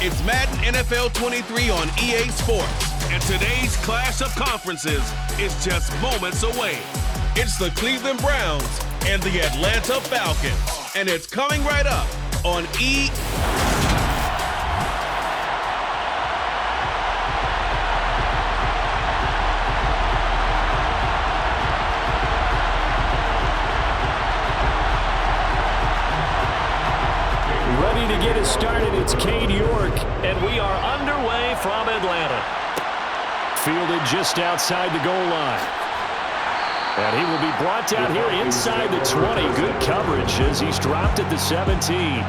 It's Madden NFL 23 on EA Sports. And today's clash of conferences is just moments away. It's the Cleveland Browns and the Atlanta Falcons. And it's coming right up on EA. Ready to get us started, it's Cade York, and we are underway from Atlanta. Fielded just outside the goal line. And he will be brought down here inside the 20. Good coverage as he's dropped at the 17.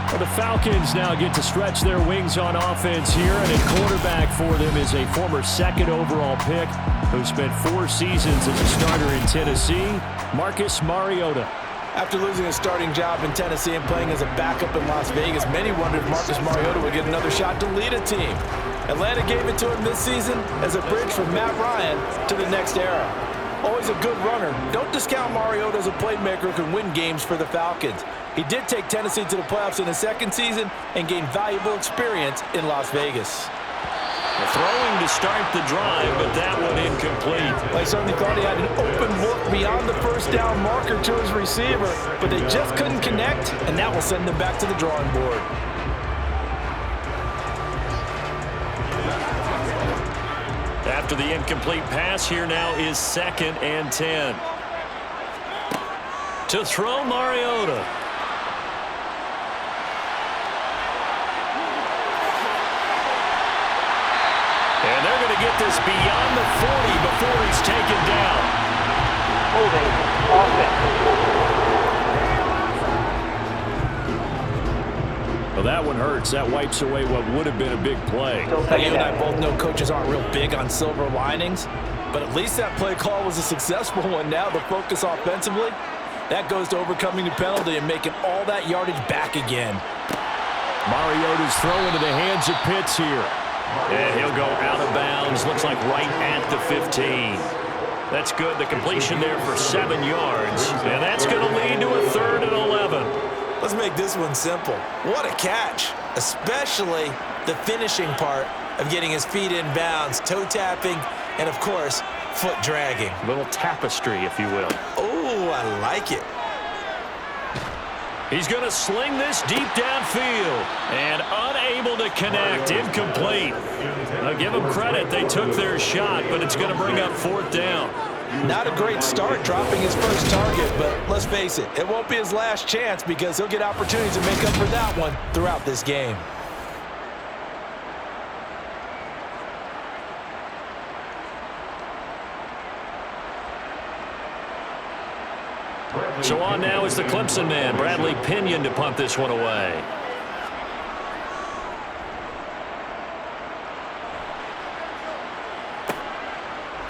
Well, the Falcons now get to stretch their wings on offense here, and a quarterback for them is a former second overall pick who spent 4 seasons as a starter in Tennessee, Marcus Mariota. After losing his starting job in Tennessee and playing as a backup in Las Vegas, many wondered if Marcus Mariota would get another shot to lead a team. Atlanta gave it to him this season as a bridge from Matt Ryan to the next era. Always a good runner. Don't discount Mariota as a playmaker who can win games for the Falcons. He did take Tennessee to the playoffs in his second season and gained valuable experience in Las Vegas. Throwing to start the drive, but that one incomplete. I certainly thought he had an open look beyond the first down marker to his receiver, but they just couldn't connect, and that will send them back to the drawing board. After the incomplete pass, here now is 2nd and 10. To throw, Mariota. And they're going to get this beyond the 40 before he's taken down. Holding offense. Well, that one hurts. That wipes away what would have been a big play. Now, you and I both know coaches aren't real big on silver linings, but at least that play call was a successful one. Now the focus offensively, that goes to overcoming the penalty and making all that yardage back again. Mariota's throw into the hands of Pitts here. And he'll go out of bounds. Looks like right at the 15. That's good. The completion there for 7 yards. And that's going to lead to a 3rd and 11. Let's make this one simple. What a catch, especially the finishing part of getting his feet in bounds, toe tapping, and of course, foot dragging. A little tapestry, if you will. Oh, I like it. He's going to sling this deep downfield and unable to connect. Incomplete. I'll give them credit. They took their shot, but it's going to bring up 4th down. Not a great start dropping his first target, but let's face it, it won't be his last chance because he'll get opportunities to make up for that one throughout this game. So on now is the Clemson man, Bradley Pinion, to punt this one away.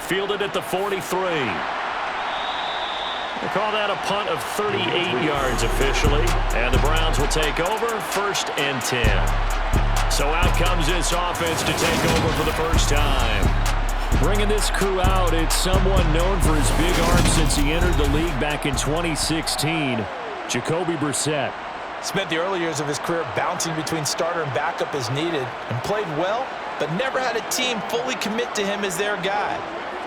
Fielded at the 43. They call that a punt of 38 yards officially. And the Browns will take over, 1st and 10. So out comes this offense to take over for the first time. Bringing this crew out, it's someone known for his big arm since he entered the league back in 2016, Jacoby Brissett. Spent the early years of his career bouncing between starter and backup as needed and played well, but never had a team fully commit to him as their guy.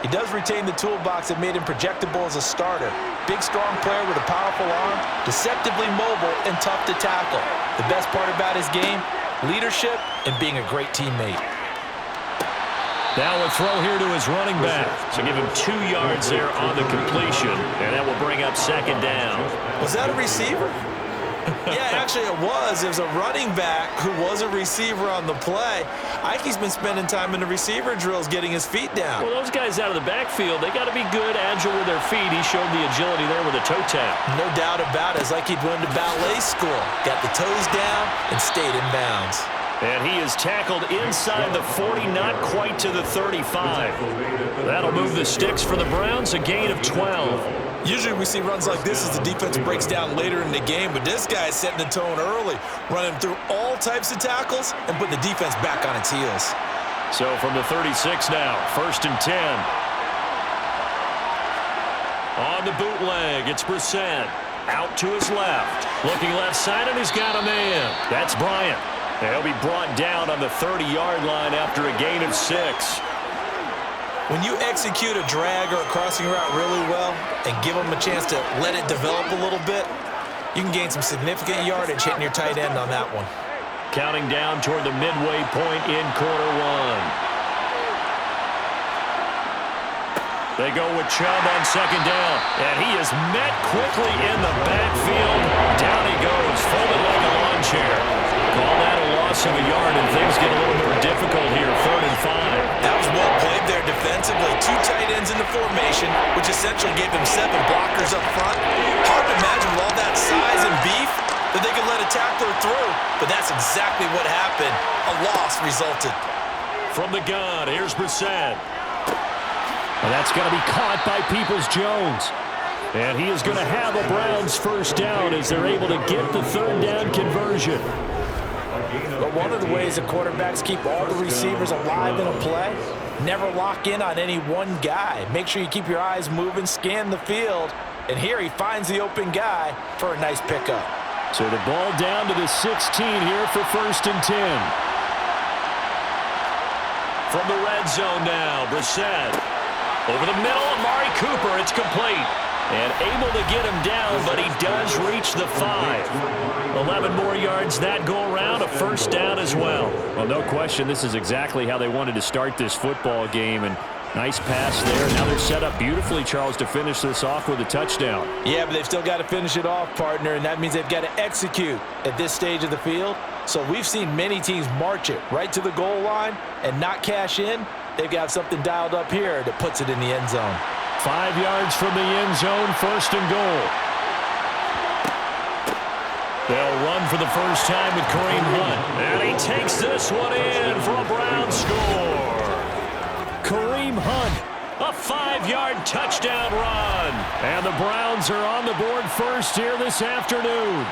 He does retain the toolbox that made him projectable as a starter. Big, strong player with a powerful arm, deceptively mobile and tough to tackle. The best part about his game, leadership and being a great teammate. Now a throw here to his running back. So give him 2 yards there on the completion, and that will bring up 2nd down. Was that a receiver? Yeah, actually it was. It was a running back who was a receiver on the play. Ike's been spending time in the receiver drills getting his feet down. Well, those guys out of the backfield, they got to be good, agile with their feet. He showed the agility there with a toe tap. No doubt about it. It's like he'd went to ballet school. Got the toes down and stayed in bounds. And he is tackled inside the 40, not quite to the 35. That'll move the sticks for the Browns, a gain of 12. Usually we see runs like this as the defense breaks down later in the game, but this guy is setting the tone early, running through all types of tackles and putting the defense back on its heels. So from the 36 now, 1st and 10. On the bootleg, it's Brissett. Out to his left. Looking left side, and he's got a man. That's Bryant. He'll be brought down on the 30-yard line after a gain of 6. When you execute a drag or a crossing route really well and give them a chance to let it develop a little bit, you can gain some significant yardage hitting your tight end on that one. Counting down toward the midway point in quarter one. They go with Chubb on second down, and he is met quickly in the backfield. Down he goes, folded like a lawn chair. Call that a loss of a yard, and things get a little more difficult here, 3rd and 5. That was well played there defensively. 2 tight ends in the formation, which essentially gave them 7 blockers up front. Hard to imagine with all that size and beef that they could let a tackler through, but that's exactly what happened. A loss resulted. From the gun, here's Brissett. And that's going to be caught by Peoples-Jones. And he is going to have a Browns first down as they're able to get the 3rd down conversion. But one of the ways that quarterbacks keep all the receivers alive in a play, never lock in on any one guy. Make sure you keep your eyes moving, scan the field. And here he finds the open guy for a nice pickup. So the ball down to the 16 here for 1st and 10. From the red zone now, Brissett. Over the middle, Amari Cooper, it's complete. And able to get him down, but he does reach the 5. 11 more yards that go around, a first down as well. Well, no question, this is exactly how they wanted to start this football game. And nice pass there. Now they're set up beautifully, Charles, to finish this off with a touchdown. Yeah, but they've still got to finish it off, partner, and that means they've got to execute at this stage of the field. So we've seen many teams march it right to the goal line and not cash in. They've got something dialed up here that puts it in the end zone. 5 yards from the end zone, 1st and goal. They'll run for the first time with Kareem Hunt. And he takes this one in for a Browns score. Kareem Hunt, a 5-yard touchdown run. And the Browns are on the board first here this afternoon.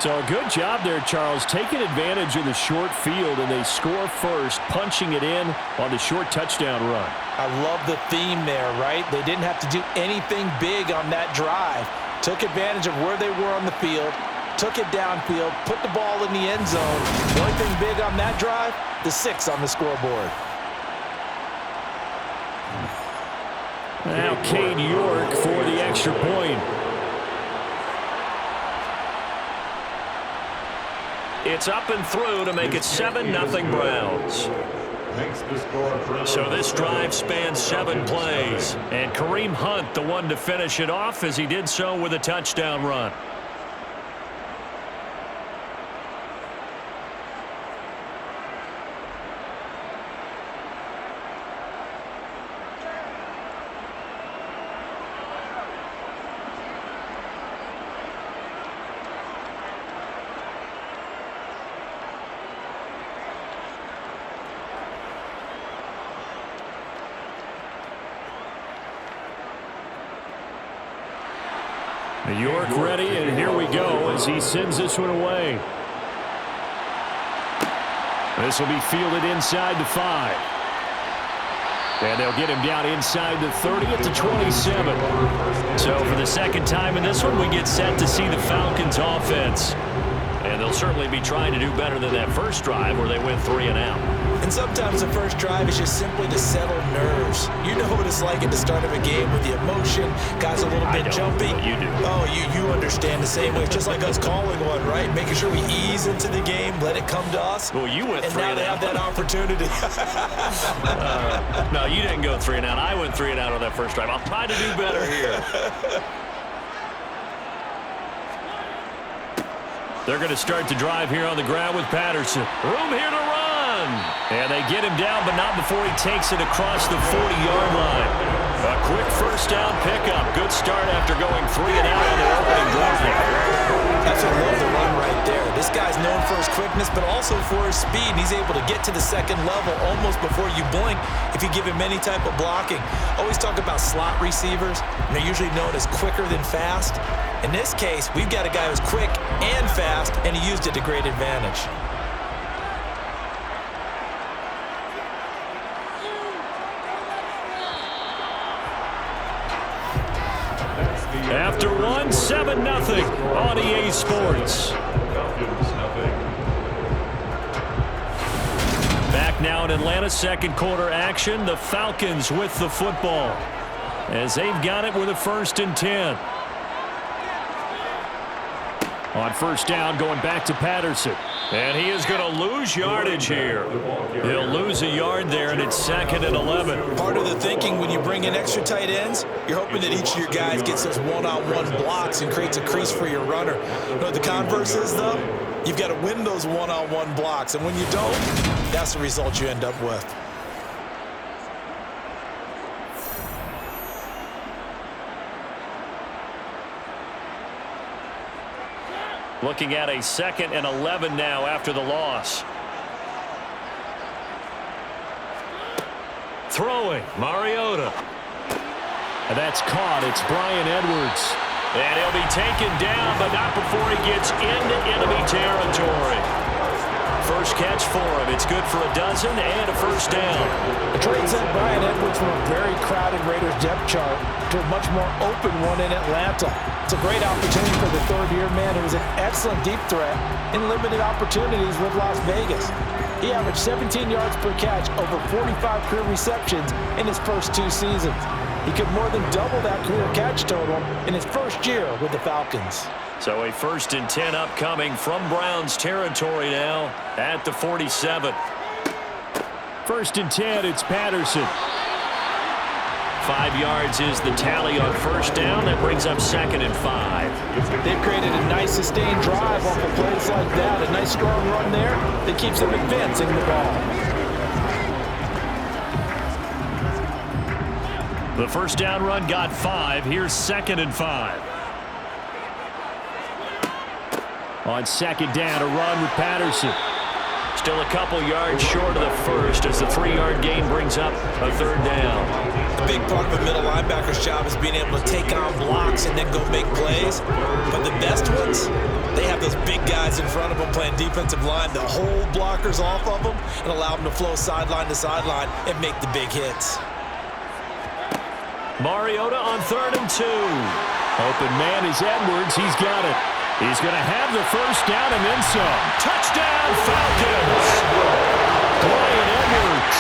So a good job there, Charles, taking advantage of the short field, and they score first, punching it in on the short touchdown run. I love the theme there, right? They didn't have to do anything big on that drive. Took advantage of where they were on the field, took it downfield, put the ball in the end zone. The only thing big on that drive, the 6 on the scoreboard. Now Cade York for the extra point. It's up and through to make it 7-0 Browns. So this drive spans 7 plays. And Kareem Hunt, the one to finish it off, as he did so with a touchdown run. York ready, and here we go as he sends this one away. This will be fielded inside the 5. And they'll get him down inside the 30 at the 27. So for the second time in this one, we get set to see the Falcons offense. And they'll certainly be trying to do better than that first drive where they went 3 and out. And sometimes the first drive is just simply to settle nerves. You know what it's like at the start of a game with the emotion, guys a little bit jumpy. You do. Oh, you understand the same way. It's just like us calling one, right? Making sure we ease into the game, let it come to us. Well, you went 3 and out. And now they have that opportunity. No, you didn't go 3 and out. I went 3 and out on that first drive. I'll try to do better here. They're going to start the drive here on the ground with Patterson. Room here to run. And they get him down, but not before he takes it across the 40-yard line. A quick first down pickup. Good start after going 3 and out on their opening drive. Absolutely love the run right there. This guy's known for his quickness, but also for his speed. And he's able to get to the second level almost before you blink if you give him any type of blocking. Always talk about slot receivers, and they're usually known as quicker than fast. In this case, we've got a guy who's quick and fast, and he used it to great advantage. After 1, 7-0 on EA Sports. now in Atlanta's second quarter action. The Falcons with the football as they've got it with a 1st and 10. On first down, going back to Patterson. And he is going to lose yardage here. He'll lose a yard there, and it's 2nd and 11. Part of the thinking when you bring in extra tight ends, you're hoping that each of your guys gets those one-on-one blocks and creates a crease for your runner. You know what the converse is, though? You've got to win those one-on-one blocks, and when you don't, that's the result you end up with. Looking at a 2nd and 11 now after the loss. Throwing, Mariota. And that's caught. It's Bryan Edwards. And he'll be taken down, but not before he gets into enemy territory. First catch for him. It's good for a dozen and a first down. The trade sent Bryan Edwards from a very crowded Raiders depth chart to a much more open one in Atlanta. It's a great opportunity for the third-year man who was an excellent deep threat in limited opportunities with Las Vegas. He averaged 17 yards per catch, over 45 career receptions in his first 2 seasons. He could more than double that career catch total in his first year with the Falcons. So a 1st and 10 upcoming from Browns territory now at the 47. 1st and 10, it's Patterson. 5 yards is the tally on first down. That brings up 2nd and 5. They've created a nice sustained drive off of plays like that. A nice strong run there that keeps them advancing the ball. The first down run got 5. Here's 2nd and 5. On 2nd down, a run with Patterson. Still a couple yards short of the first as the 3-yard gain brings up a 3rd down. A big part of a middle linebacker's job is being able to take on blocks and then go make plays. But the best ones, they have those big guys in front of them playing defensive line that hold blockers off of them and allow them to flow sideline to sideline and make the big hits. Mariota on 3rd and 2. Open man is Edwards. He's got it. He's going to have the first down and then some. Touchdown, Falcons! Bryan Edwards,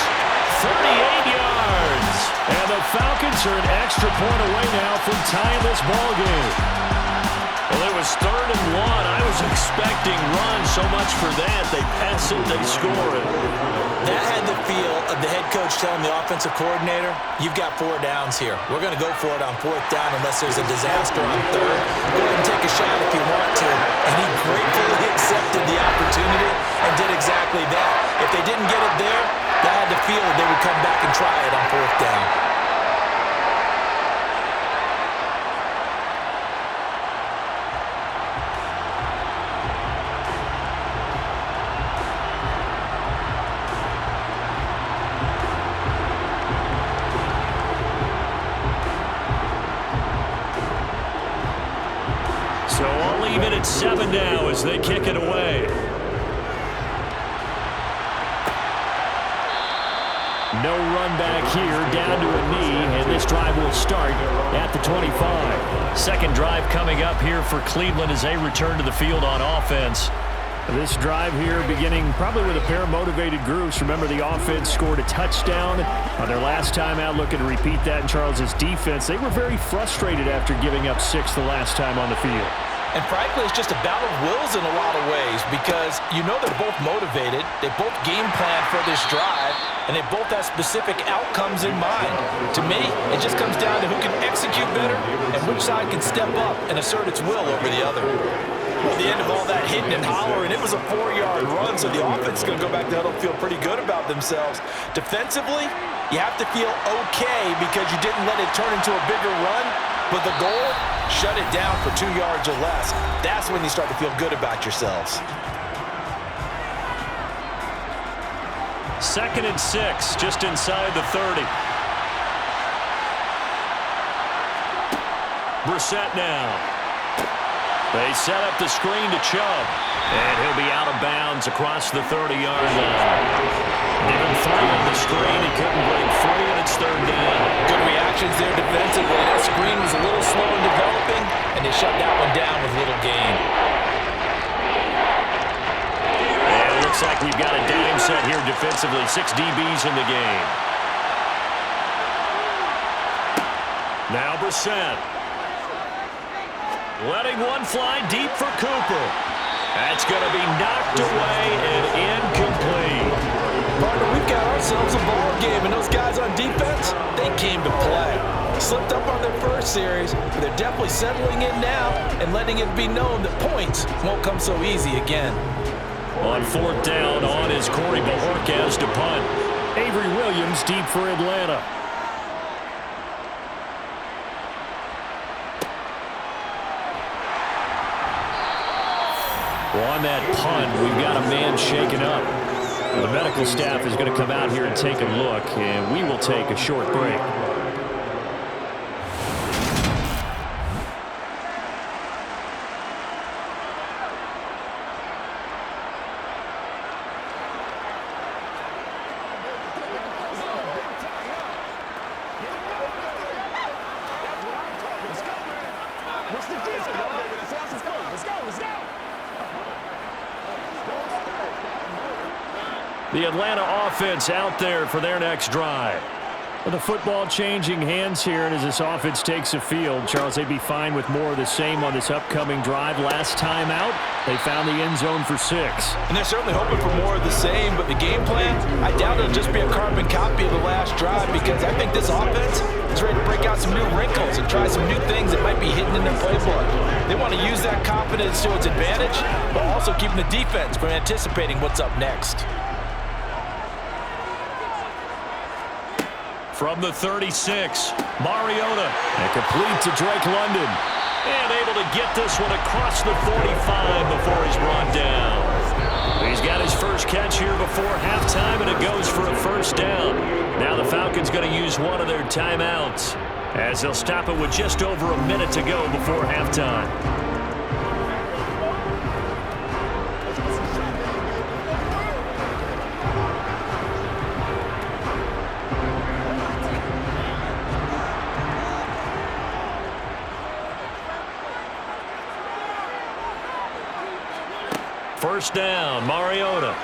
38 yards. And the Falcons are an extra point away now from tying this ball game. Well, it was 3rd and 1. I was expecting runs, so much for that. They pass it, they score it. That had the feel of the head coach telling the offensive coordinator, you've got 4 downs here. We're going to go for it on 4th down unless there's a disaster on 3rd. Go ahead and take a shot if you want to. And he gratefully accepted the opportunity and did exactly that. If they didn't get it there, that had the feel that they would come back and try it on 4th down. So I'll leave it at 7 now as they kick it away. No run back here, down to a knee, and this drive will start at the 25. Second drive coming up here for Cleveland as they return to the field on offense. This drive here beginning probably with a pair of motivated groups. Remember, the offense scored a touchdown on their last time out. Looking to repeat that in Charles's defense. They were very frustrated after giving up 6 the last time on the field. And frankly, it's just a battle of wills in a lot of ways because you know they're both motivated, they both game plan for this drive, and they both have specific outcomes in mind. To me, it just comes down to who can execute better and which side can step up and assert its will over the other. At the end of all that hitting and hollering, it was a 4-yard run, so the offense is going to go back to huddle and feel pretty good about themselves. Defensively, you have to feel okay because you didn't let it turn into a bigger run, but the goal, shut it down for 2 yards or less. That's when you start to feel good about yourselves. 2nd and 6, just inside the 30. Brissett now. They set up the screen to Chubb. And he'll be out of bounds across the 30-yard line. Given 3 on the screen, he couldn't break free, and it's 3rd down. Good reactions there defensively. That screen was a little slow in developing, and they shut that one down with little gain. And it looks like we've got a dime set here defensively. 6 DBs in the game. Now Brissett. Letting one fly deep for Cooper. That's going to be knocked away and incomplete. Partner, we've got ourselves a ball game, and those guys on defense, they came to play. Slipped up on their first series, but they're definitely settling in now and letting it be known that points won't come so easy again. On 4th down, on is Corey Bajorquez to punt. Avery Williams deep for Atlanta. Well, on that punt, we've got a man shaken up. The medical staff is going to come out here and take a look, and we will take a short break. The Atlanta offense out there for their next drive. With the football changing hands here, and as this offense takes the field, Charles, they'd be fine with more of the same on this upcoming drive. Last time out, they found the end zone for 6. And they're certainly hoping for more of the same, but the game plan, I doubt it'll just be a carbon copy of the last drive, because I think this offense is ready to break out some new wrinkles and try some new things that might be hidden in their playbook. They want to use that confidence to its advantage, while also keeping the defense from anticipating what's up next. From the 36, Mariota, and complete to Drake London. And able to get this one across the 45 before he's brought down. He's got his first catch here before halftime, and it goes for a first down. Now the Falcons going to use one of their timeouts, as they'll stop it with just over a minute to go before halftime. First down, Mariota.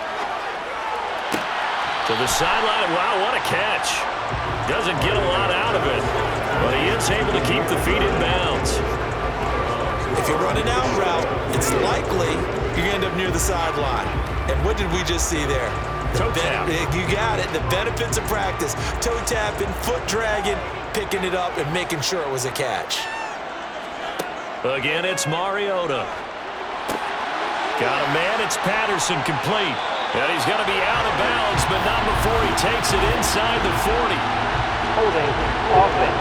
To the sideline. Wow, what a catch. Doesn't get a lot out of it, but he is able to keep the feet in bounds. If you run an out route, it's likely you end up near the sideline. And what did we just see there? Toe tap. You got it. The benefits of practice. Toe tapping, foot dragging, picking it up, and making sure it was a catch. Again, it's Mariota. Got a man, it's Patterson, complete. And he's going to be out of bounds, but not before he takes it inside the 40. Holding offense.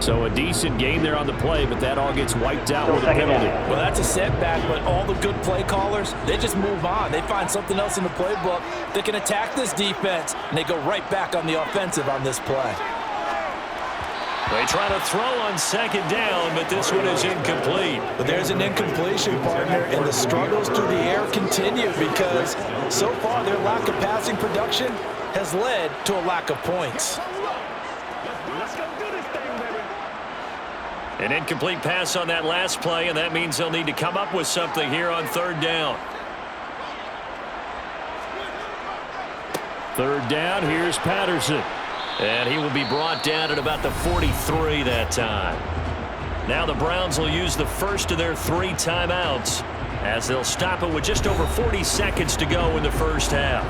So a decent gain there on the play, but that all gets wiped out with a penalty. Well, that's a setback, but all the good play callers, they just move on. They find something else in the playbook. They can attack this defense, and they go right back on the offensive on this play. They try to throw on second down, but this one is incomplete. But there's an incompletion, partner, and the struggles through the air continue because so far their lack of passing production has led to a lack of points. An incomplete pass on that last play, and that means they'll need to come up with something here on 3rd down. 3rd down, here's Patterson. And he will be brought down at about the 43 that time. Now the Browns will use the first of their 3 timeouts, as they'll stop it with just over 40 seconds to go in the first half.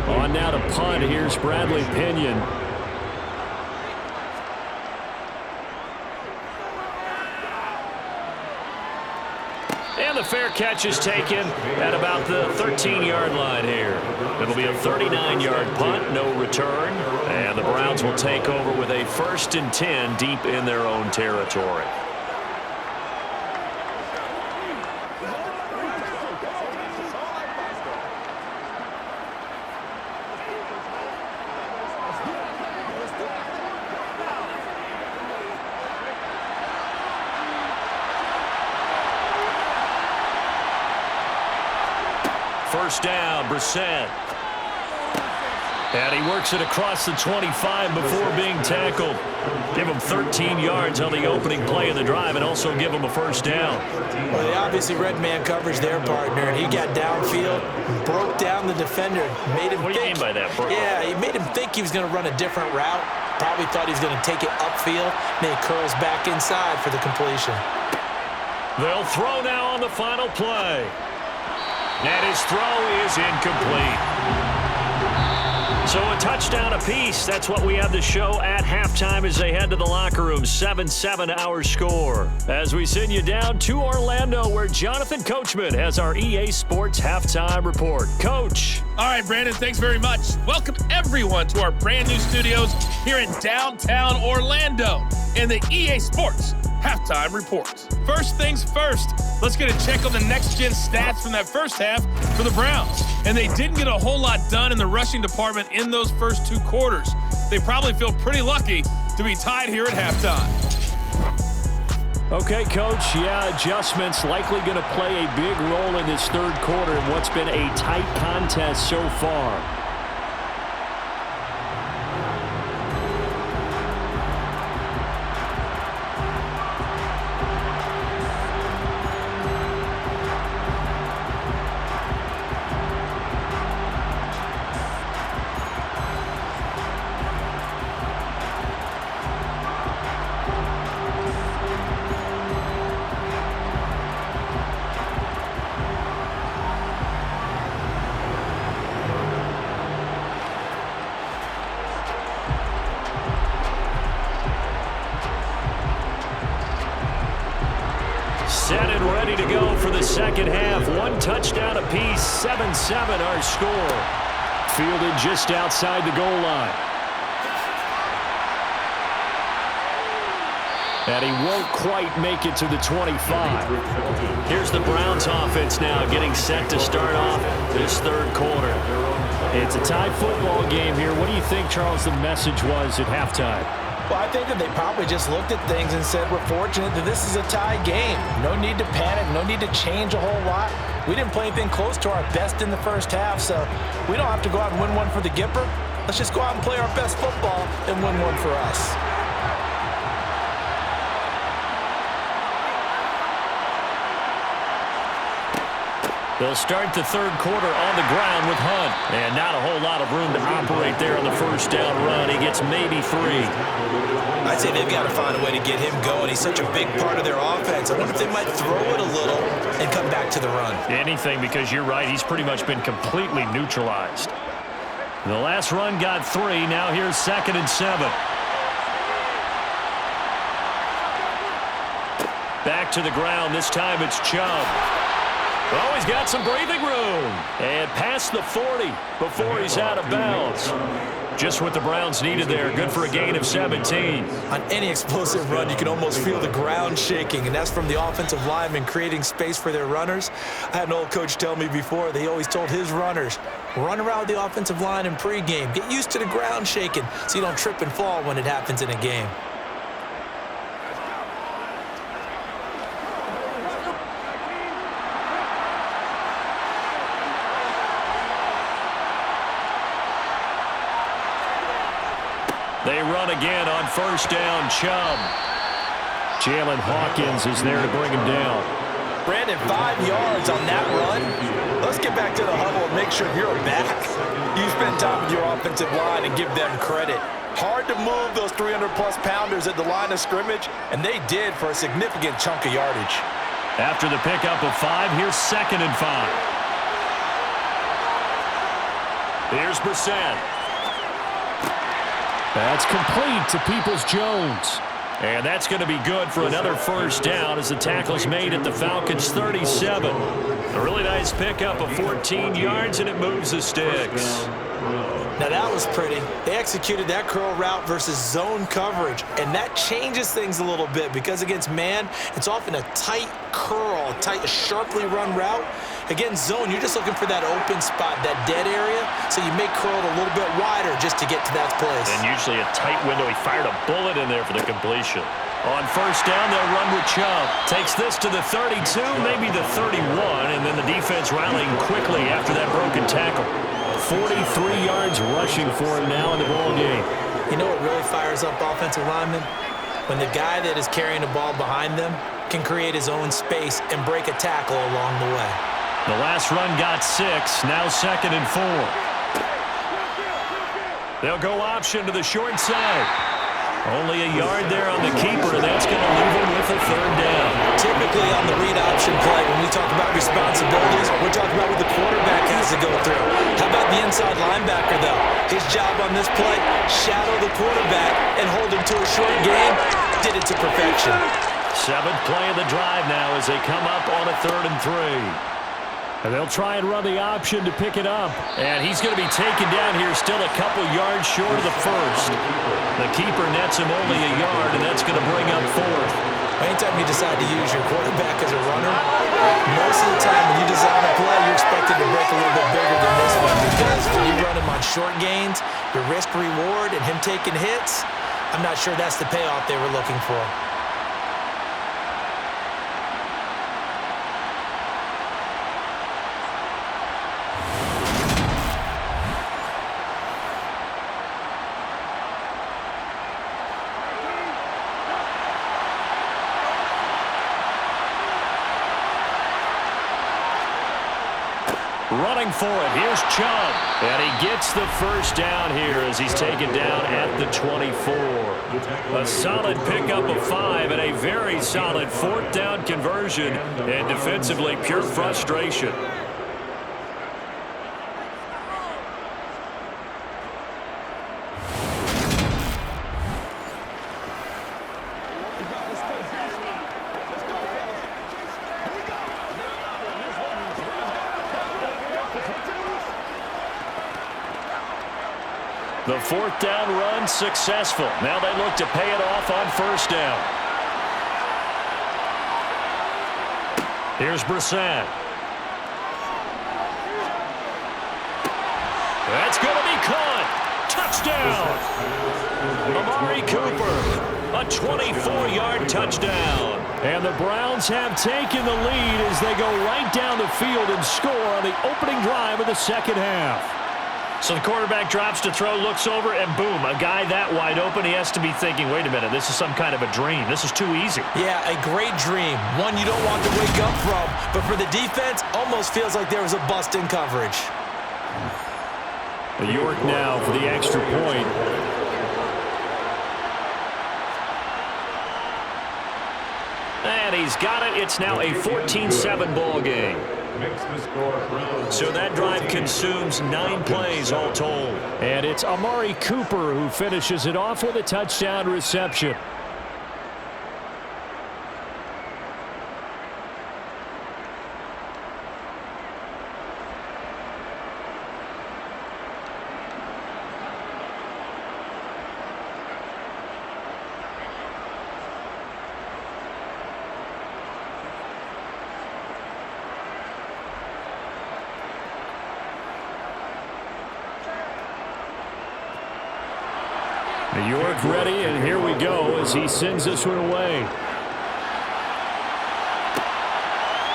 On now to punt. Here's Bradley Pinion. And the fair catch is taken at about the 13-yard line here. It'll be a 39-yard punt, no return. And the Browns will take over with a 1st and 10 deep in their own territory. First down, Brissett. And he works it across the 25 before being tackled. Give him 13 yards on the opening play of the drive and also give him a first down. Well, they obviously read man coverage there, partner, and he got downfield, broke down the defender, made him What do you mean by that, bro? Yeah, he made him think he was going to run a different route. Probably thought he was going to take it upfield. Then he curls back inside for the completion. They'll throw now on the final play. And his throw is incomplete. So a touchdown apiece. That's what we have to show at halftime as they head to the locker room. 7-7 our score. As we send you down to Orlando, where Jonathan Coachman has our EA Sports halftime report. Coach. All right, Brandon, thanks very much. Welcome, everyone, to our brand new studios here in downtown Orlando and the EA Sports halftime report. First things first, let's get a check on the next-gen stats from that first half for the Browns. And they didn't get a whole lot done in the rushing department in those first two quarters. They probably feel pretty lucky to be tied here at halftime. Okay, Coach, yeah, adjustments likely going to play a big role in this third quarter in what's been a tight contest so far. Set and ready to go for the second half. One touchdown apiece, 7-7 our score. Fielded just outside the goal line. And he won't quite make it to the 25. Here's the Browns offense now getting set to start off this third quarter. It's a tie football game here. What do you think, Charles, the message was at halftime? Well, I think that they probably just looked at things and said, we're fortunate that this is a tie game. No need to panic, no need to change a whole lot. We didn't play anything close to our best in the first half, so we don't have to go out and win one for the Gipper. Let's just go out and play our best football and win one for us. They'll start the third quarter on the ground with Hunt. And not a whole lot of room to operate there on the first down run. He gets maybe 3. I'd say they've got to find a way to get him going. He's such a big part of their offense. I wonder if they might throw it a little and come back to the run. Anything, because you're right. He's pretty much been completely neutralized. The last run got 3. Now here's 2nd and 7. Back to the ground. This time it's Chubb. Oh, he's got some breathing room. And past the 40 before he's out of bounds. Just what the Browns needed there. Good for a gain of 17. On any explosive run, you can almost feel the ground shaking, and that's from the offensive linemen creating space for their runners. I had an old coach tell me before, they always told his runners, run around the offensive line in pregame. Get used to the ground shaking so you don't trip and fall when it happens in a game. They run again on first down. Chubb. Jalen Hawkins is there to bring him down. Brandon, 5 yards on that run. Let's get back to the huddle and make sure you're back. You spend time with your offensive line and give them credit. Hard to move those 300-plus pounders at the line of scrimmage, and they did for a significant chunk of yardage. After the pickup of 5, here's 2nd and 5. Here's Brissett. That's complete to Peoples-Jones. And that's going to be good for another first down as the tackle's made at the Falcons' 37. A really nice pickup of 14 yards, and it moves the sticks. Now that was pretty. They executed that curl route versus zone coverage, and that changes things a little bit because against man, it's often a tight curl, a sharply run route. Against zone, you're just looking for that open spot, that dead area, so you may curl it a little bit wider just to get to that place. And usually a tight window. He fired a bullet in there for the completion. On first down, they'll run with Chubb. Takes this to the 32, maybe the 31, and then the defense rallying quickly after that broken tackle. 43 yards rushing for him now in the ball game. You know what really fires up offensive linemen? When the guy that is carrying the ball behind them can create his own space and break a tackle along the way. The last run got 6, now 2nd and 4. They'll go option to the short side. Only a yard there on the keeper, and that's going to leave him with a 3rd down. Typically on the read option play, when we talk about responsibilities, we're talking about what the quarterback has to go through. How about the inside linebacker, though? His job on this play, shadow the quarterback and hold him to a short game. Did it to perfection. 7th play of the drive now as they come up on a 3rd and 3. And they'll try and run the option to pick it up. And he's going to be taken down here still a couple yards short of the 1st. The keeper nets him only a yard, and that's going to bring up 4th. Anytime you decide to use your quarterback as a runner, most of the time when you design a play, you're expected to break a little bit bigger than this one, because when you run him on short gains, your risk-reward and him taking hits, I'm not sure that's the payoff they were looking for. Running for it, here's Chubb. And he gets the 1st down here as he's taken down at the 24. A solid pickup of 5 and a very solid 4th down conversion. And defensively, pure frustration. The 4th down run successful. Now they look to pay it off on 1st down. Here's Brissett. That's going to be caught. Touchdown. Amari Cooper. A 24-yard touchdown. And the Browns have taken the lead as they go right down the field and score on the opening drive of the 2nd half. So the quarterback drops to throw, looks over, and boom, a guy that wide open, he has to be thinking, wait a minute, this is some kind of a dream. This is too easy. Yeah, a great dream. One you don't want to wake up from. But for the defense, almost feels like there was a bust in coverage. York now for the extra point. And he's got it. It's now a 14-7 ball game. So that drive consumes 9 plays all told. And it's Amari Cooper who finishes it off with a touchdown reception. York ready, and here we go as he sends this one away.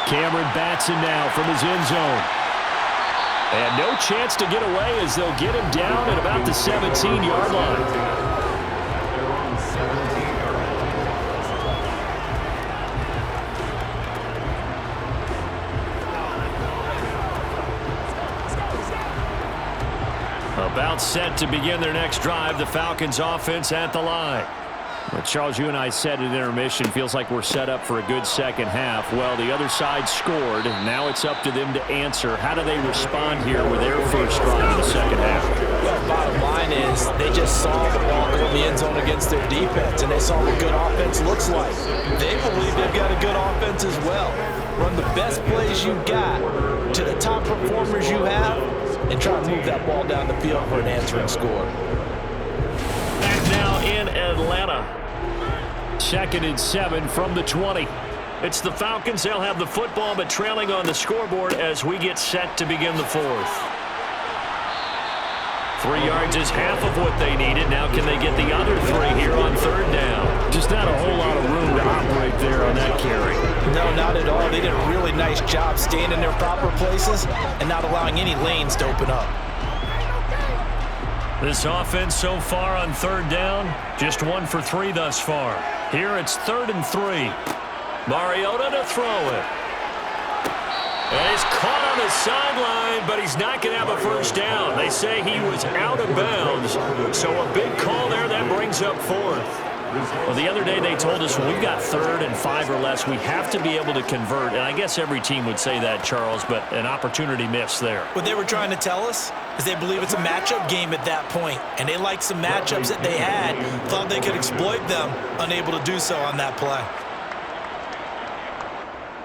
Cameron Batson now from his end zone. And no chance to get away as they'll get him down at about the 17-yard line. About set to begin their next drive, the Falcons offense at the line. Well, Charles, you and I said at intermission, feels like we're set up for a good second half. Well, the other side scored. Now it's up to them to answer. How do they respond here with their first drive in the second half? Well, bottom line is they just saw the ball go in the end zone against their defense, and they saw what good offense looks like. They believe they've got a good offense as well. Run the best plays you've got to the top performers you have, and try to move that ball down the field for an answering score. Back now in Atlanta. 2nd and 7 from the 20. It's the Falcons. They'll have the football, but trailing on the scoreboard as we get set to begin the 4th. 3 yards is half of what they needed. Now can they get the other 3 here on 3rd down? Just not a whole lot of room to operate there on that carry. No, not at all. They did a really nice job staying in their proper places and not allowing any lanes to open up. This offense so far on third down, just 1 for 3 thus far. Here it's 3rd and 3. Mariota to throw it. And he's caught on the sideline, but he's not going to have a first down. They say he was out of bounds. So a big call there, that brings up 4th. Well, the other day they told us when we've got 3rd and 5 or less, we have to be able to convert. And I guess every team would say that, Charles, but an opportunity missed there. What they were trying to tell us is they believe it's a matchup game at that point, and they liked some matchups that they had, thought they could exploit them, unable to do so on that play.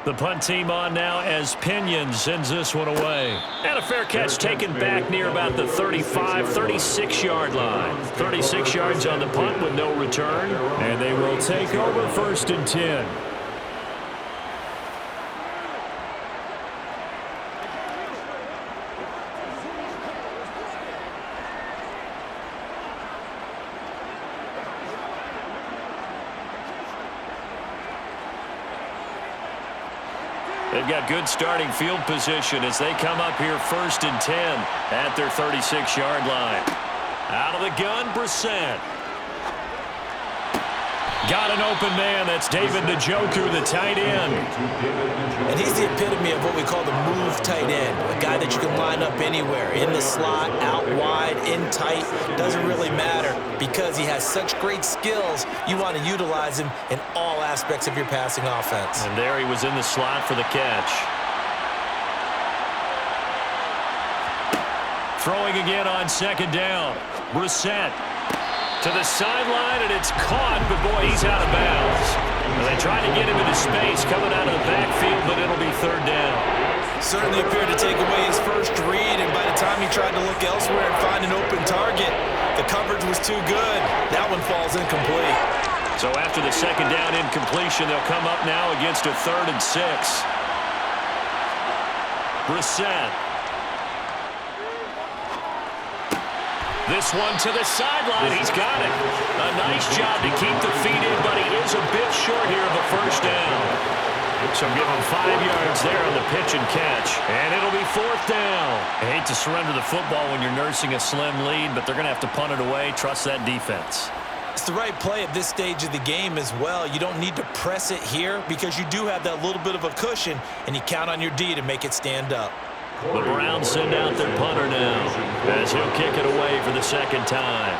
The punt team on now as Pinion sends this one away. And a fair catch taken back near about the 35, 36-yard line. 36 yards on the punt with no return. And they will take over 1st and 10. They've got good starting field position as they come up here 1st and 10 at their 36-yard line. Out of the gun, Brissett. Got an open man. That's David Njoku, the tight end. And he's the epitome of what we call the move tight end. A guy that you can line up anywhere. In the slot, out wide, in tight. Doesn't really matter because he has such great skills. You want to utilize him in all aspects of your passing offense. And there he was in the slot for the catch. Throwing again on 2nd down. Brissett to the sideline, and it's caught, but boy, he's out of bounds. And they try to get him into space coming out of the backfield, but it'll be 3rd down. Certainly appeared to take away his first read, and by the time he tried to look elsewhere and find an open target, the coverage was too good. That one falls incomplete. So after the 2nd down incompletion, they'll come up now against a 3rd and 6. Brissett. This one to the sideline. He's got it. A nice job to keep the feet in, but he is a bit short here of a first down. So give him 5 yards there on the pitch and catch. And it'll be 4th down. I hate to surrender the football when you're nursing a slim lead, but they're going to have to punt it away. Trust that defense. It's the right play at this stage of the game as well. You don't need to press it here because you do have that little bit of a cushion, and you count on your D to make it stand up. The Browns send out their punter now as he'll kick it away for the 2nd time.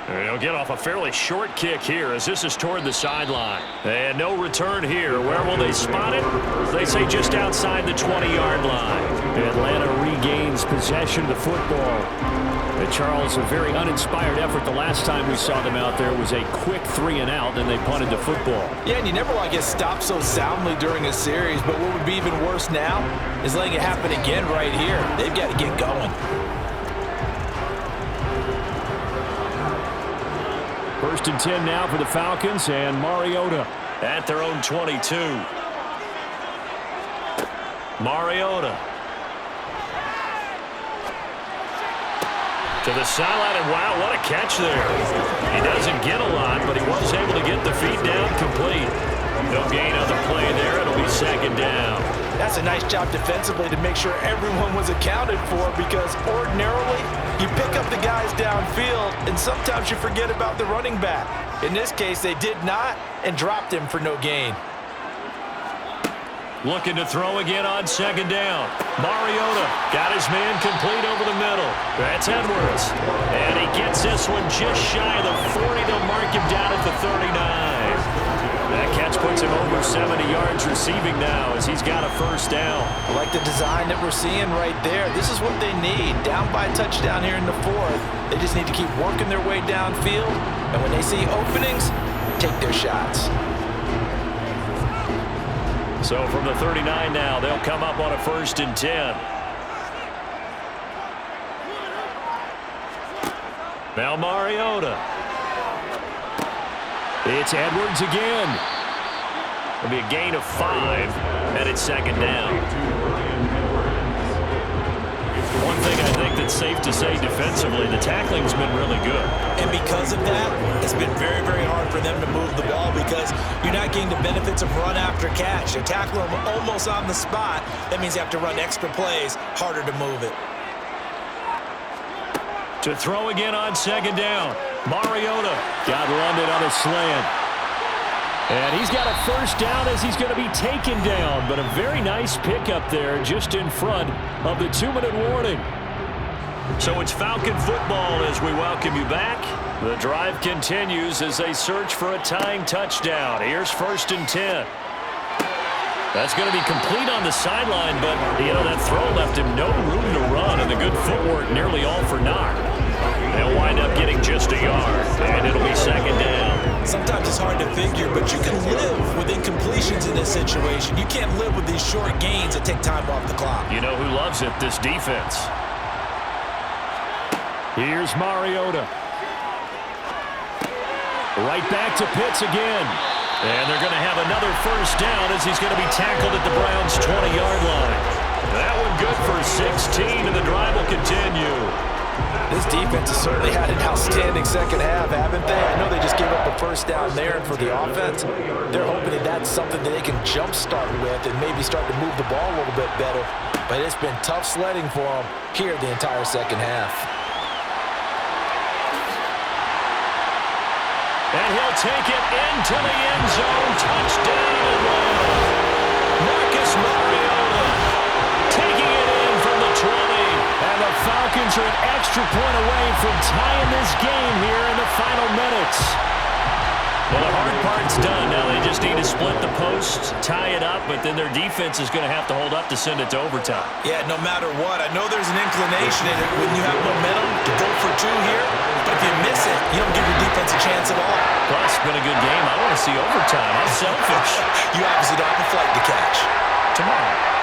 And he'll get off a fairly short kick here as this is toward the sideline. And no return here. Where will they spot it? They say just outside the 20-yard line. Atlanta regains possession of the football. And Charles, a very uninspired effort the last time we saw them out there was a quick 3-and-out, then they punted the football. Yeah, and you never want to get stopped so soundly during a series, but what would be even worse now is letting it happen again right here. They've got to get going. 1st and 10 now for the Falcons, and Mariota at their own 22. Mariota. To the sideline, and wow, what a catch there. He doesn't get a lot, but he was able to get the feet down complete. No gain on the play there. It'll be 2nd down. That's a nice job defensively to make sure everyone was accounted for because ordinarily you pick up the guys downfield and sometimes you forget about the running back. In this case, they did not and dropped him for no gain. Looking to throw again on 2nd down. Mariota got his man complete over the middle. That's Edwards. And he gets this one just shy of the 40. They'll mark him down at the 39. That catch puts him over 70 yards receiving now as he's got a first down. I like the design that we're seeing right there. This is what they need. Down by a touchdown here in the 4th. They just need to keep working their way downfield. And when they see openings, take their shots. So from the 39 now, they'll come up on a 1st and 10. Now Mariota. It's Edwards again. It'll be a gain of 5, and it's 2nd down. One thing I think that's safe to say defensively, the tackling's been really good. And because of that, it's been very, very hard for them to move the ball because you're not getting the benefits of run after catch. They're tackling them almost on the spot. That means you have to run extra plays, harder to move it. To throw again on second down. Mariota got London on a slant. And he's got a first down as he's going to be taken down. But a very nice pickup there just in front of the 2-minute warning. So it's Falcon football as we welcome you back. The drive continues as they search for a tying touchdown. Here's 1st and 10. That's going to be complete on the sideline, but, that throw left him no room to run, and the good footwork nearly all for naught. They'll wind up getting just a yard, and it'll be second down. Sometimes it's hard to figure, but you can live with incompletions in this situation. You can't live with these short gains that take time off the clock. You know who loves it? This defense. Here's Mariota. Right back to Pitts again. And they're going to have another first down as he's going to be tackled at the Browns' 20-yard line. That one good for 16, and the drive will continue. This defense has certainly had an outstanding second half, haven't they? I know they just gave up a first down there, and for the offense, they're hoping that that's something that they can jumpstart with and maybe start to move the ball a little bit better. But it's been tough sledding for them here the entire second half. And he'll take it into the end zone. Touchdown, Atlanta. Marcus Mariota taking it in from the 20. And the Falcons are an extra point away from tying this game here in the final minutes. Well, the hard part's done. Now they just need to split the post, tie it up, but then their defense is going to have to hold up to send it to overtime. Yeah, no matter what. I know there's an inclination in it when you have momentum to go for two here, but if you miss it, you don't give your defense a chance at all. Plus, it's been a good game. I want to see overtime. I'm selfish. You obviously don't have a flight to catch. Tomorrow.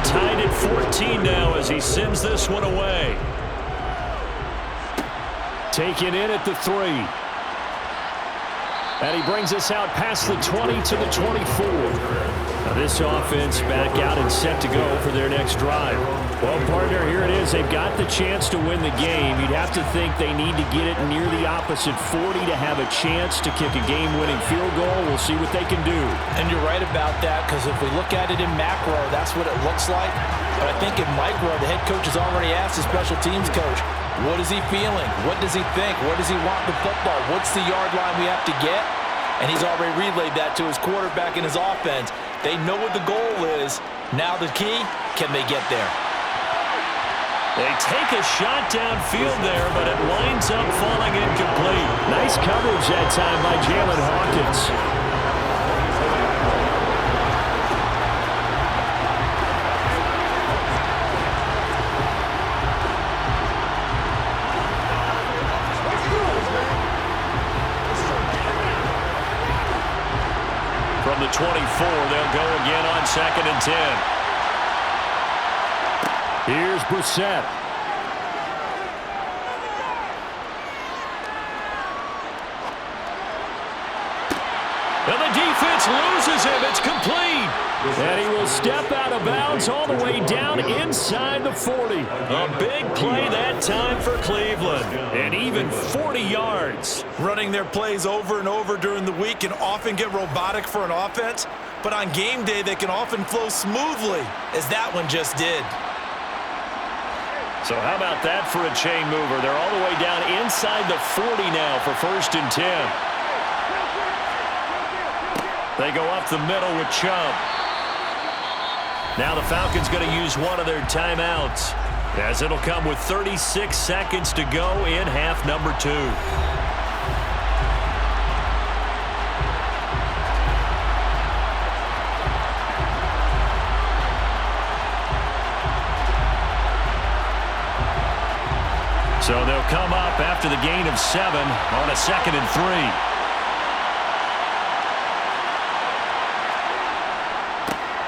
Tied at 14 now as he sends this one away. Taken in at the 3. And he brings us out past the 20 to the 24. Now this offense back out and set to go for their next drive. Well, partner, here it is. They've got the chance to win the game. You'd have to think they need to get it near the opposite 40 to have a chance to kick a game-winning field goal. We'll see what they can do. And you're right about that, because if we look at it in macro, that's what it looks like. But I think in micro, the head coach has already asked the special teams coach, what is he feeling? What does he think? What does he want in the football? What's the yard line we have to get? And he's already relayed that to his quarterback and his offense. They know what the goal is. Now the key, can they get there? They take a shot downfield there, but it winds up falling incomplete. Nice coverage that time by Jalen Hawkins. From the 24, they'll go again on 2nd and 10. Here's Brissett. And the defense loses him. It's complete. And he will step out of bounds all the way down inside the 40. A big play that time for Cleveland. And even 40 yards. Running their plays over and over during the week can often get robotic for an offense, but on game day they can often flow smoothly, as that one just did. So how about that for a chain mover? They're all the way down inside the 40 now for 1st and 10. They go up the middle with Chubb. Now the Falcons going to use one of their timeouts, as it'll come with 36 seconds to go in half number 2. So they'll come up after the gain of 7 on a 2nd and 3.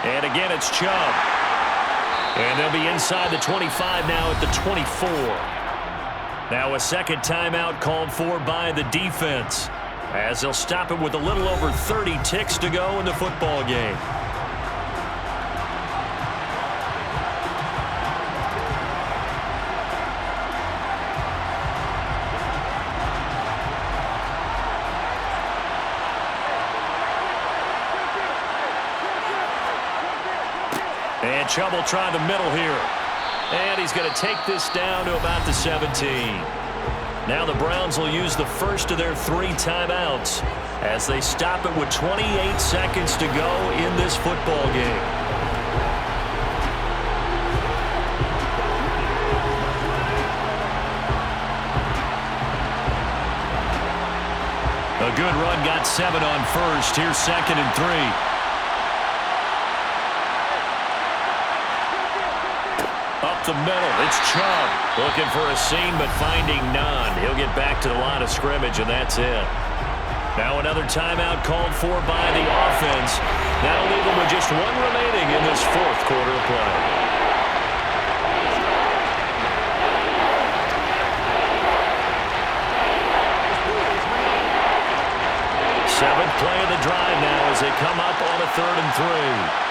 And again, it's Chubb. And they'll be inside the 25 now at the 24. Now a second timeout called for by the defense, as they'll stop it with a little over 30 ticks to go in the football game. And trouble trying the middle here. And he's going to take this down to about the 17. Now the Browns will use the first of their 3 timeouts as they stop it with 28 seconds to go in this football game. A good run, got 7 on first. Here's 2nd and 3. Up the middle, it's Chubb. Looking for a seam, but finding none. He'll get back to the line of scrimmage, and that's it. Now another timeout called for by the offense. That'll leave them with just 1 remaining in this 4th quarter of play. Seventh play of the drive now as they come up on a 3rd and 3.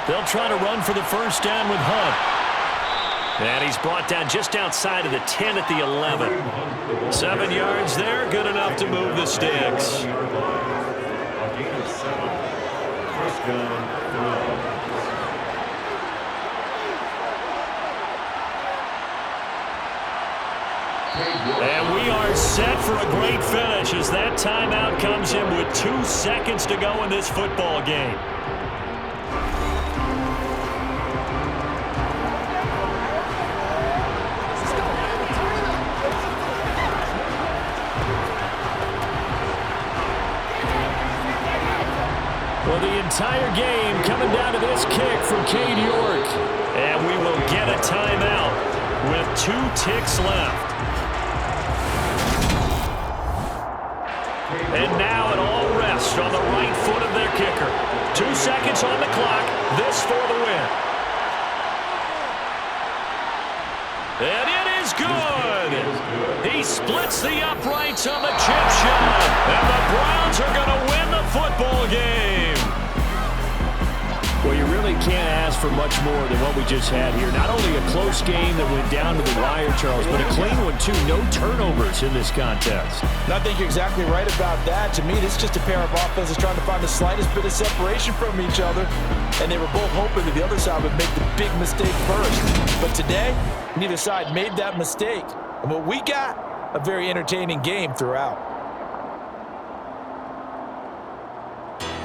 They'll try to run for the first down with Hunt. And he's brought down just outside of the 10 at the 11. 7 yards there, good enough to move the sticks. And we are set for a great finish as that timeout comes in with 2 seconds to go in this football game. Well, the entire game coming down to this kick from Cade York. And we will get a timeout with 2 ticks left. And now it all rests on the right foot of their kicker. 2 seconds on the clock. This for the win. And it is good. He splits the uprights on the chip shot. And the Browns are going to win the football game. Well, you really can't ask for much more than what we just had here. Not only a close game that went down to the wire, Charles, but a clean one, too. No turnovers in this contest. And I think you're exactly right about that. To me, this is just a pair of offenses trying to find the slightest bit of separation from each other. And they were both hoping that the other side would make the big mistake first. But today, neither side made that mistake. And what we got, a very entertaining game throughout.